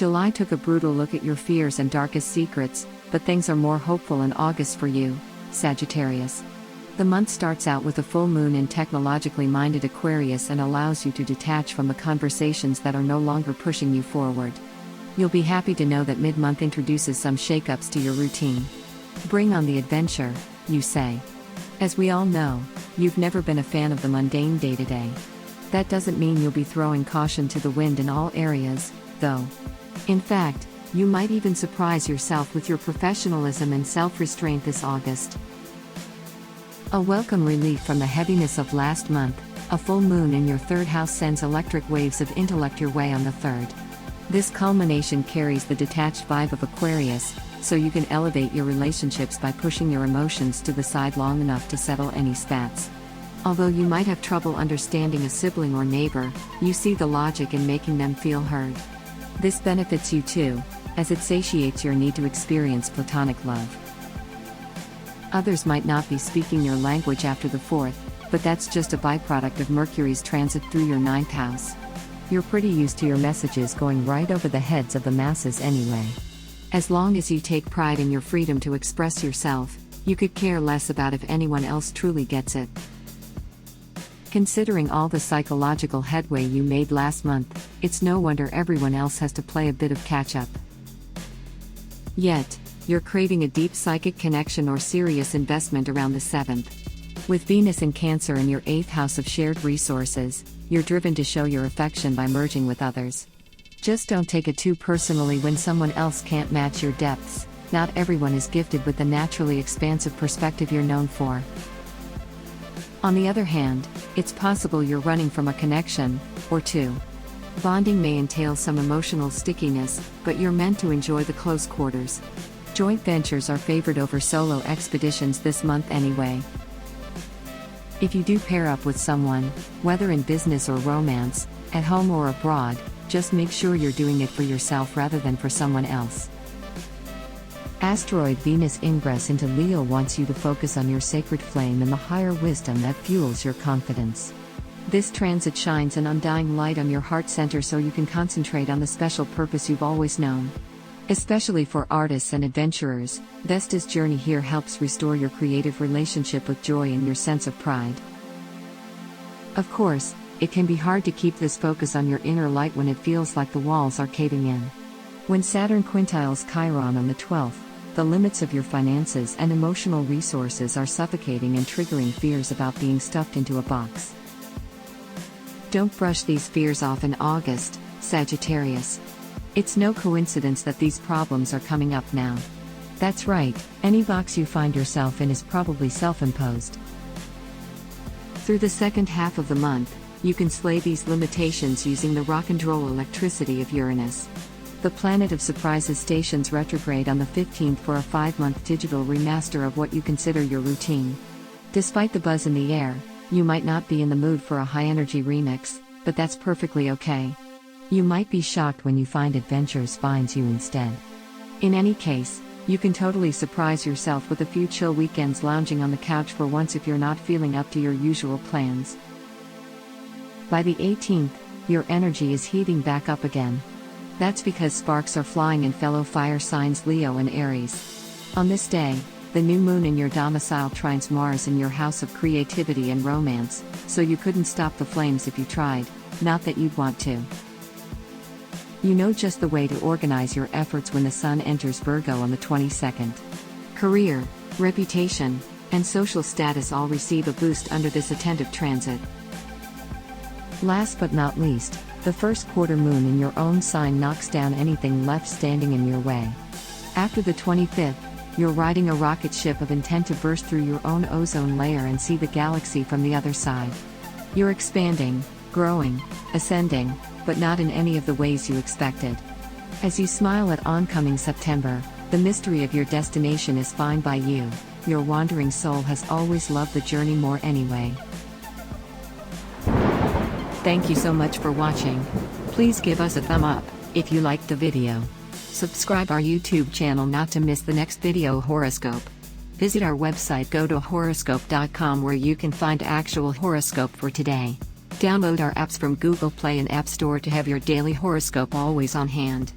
July took a brutal look at your fears and darkest secrets, but things are more hopeful in August for you, Sagittarius. The month starts out with a full moon in technologically minded Aquarius and allows you to detach from the conversations that are no longer pushing you forward. You'll be happy to know that mid-month introduces some shakeups to your routine. Bring on the adventure, you say. As we all know, you've never been a fan of the mundane day-to-day. That doesn't mean you'll be throwing caution to the wind in all areas, though. In fact, you might even surprise yourself with your professionalism and self-restraint this August. A welcome relief from the heaviness of last month, a full moon in your third house sends electric waves of intellect your way on the 3rd. This culmination carries the detached vibe of Aquarius, so you can elevate your relationships by pushing your emotions to the side long enough to settle any spats. Although you might have trouble understanding a sibling or neighbor, you see the logic in making them feel heard. This benefits you too, as it satiates your need to experience platonic love. Others might not be speaking your language after the 4th, but that's just a byproduct of Mercury's transit through your 9th house. You're pretty used to your messages going right over the heads of the masses anyway. As long as you take pride in your freedom to express yourself, you could care less about if anyone else truly gets it. Considering all the psychological headway you made last month, it's no wonder everyone else has to play a bit of catch-up. Yet, you're craving a deep psychic connection or serious investment around the 7th. With Venus in Cancer in your 8th house of shared resources, you're driven to show your affection by merging with others. Just don't take it too personally when someone else can't match your depths. Not everyone is gifted with the naturally expansive perspective you're known for. On the other hand, it's possible you're running from a connection, or two. Bonding may entail some emotional stickiness, but you're meant to enjoy the close quarters. Joint ventures are favored over solo expeditions this month anyway. If you do pair up with someone, whether in business or romance, at home or abroad, just make sure you're doing it for yourself rather than for someone else. Asteroid Venus ingress into Leo wants you to focus on your sacred flame and the higher wisdom that fuels your confidence. This transit shines an undying light on your heart center so you can concentrate on the special purpose you've always known. Especially for artists and adventurers, Vesta's journey here helps restore your creative relationship with joy and your sense of pride. Of course, it can be hard to keep this focus on your inner light when it feels like the walls are caving in. When Saturn quintiles Chiron on the 12th, the limits of your finances and emotional resources are suffocating and triggering fears about being stuffed into a box. Don't brush these fears off in August, Sagittarius. It's no coincidence that these problems are coming up now. That's right, any box you find yourself in is probably self-imposed. Through the second half of the month, you can slay these limitations using the rock and roll electricity of Uranus. The planet of surprises stations retrograde on the 15th for a 5-month digital remaster of what you consider your routine. Despite the buzz in the air, you might not be in the mood for a high-energy remix, but that's perfectly okay. You might be shocked when you find Adventures finds you instead. In any case, you can totally surprise yourself with a few chill weekends lounging on the couch for once if you're not feeling up to your usual plans. By the 18th, your energy is heating back up again. That's because sparks are flying in fellow fire signs Leo and Aries. On this day, the new moon in your domicile trines Mars in your house of creativity and romance, so you couldn't stop the flames if you tried, not that you'd want to. You know just the way to organize your efforts when the sun enters Virgo on the 22nd. Career, reputation, and social status all receive a boost under this attentive transit. Last but not least, the first quarter moon in your own sign knocks down anything left standing in your way. After the 25th, you're riding a rocket ship of intent to burst through your own ozone layer and see the galaxy from the other side. You're expanding, growing, ascending, but not in any of the ways you expected. As you smile at oncoming September, the mystery of your destination is fine by you. Your wandering soul has always loved the journey more anyway. Thank you so much for watching. Please give us a thumb up if you liked the video. Subscribe our YouTube channel not to miss the next video horoscope. Visit our website GoToHoroscope.com where you can find actual horoscope for today. Download our apps from Google Play and App Store to have your daily horoscope always on hand.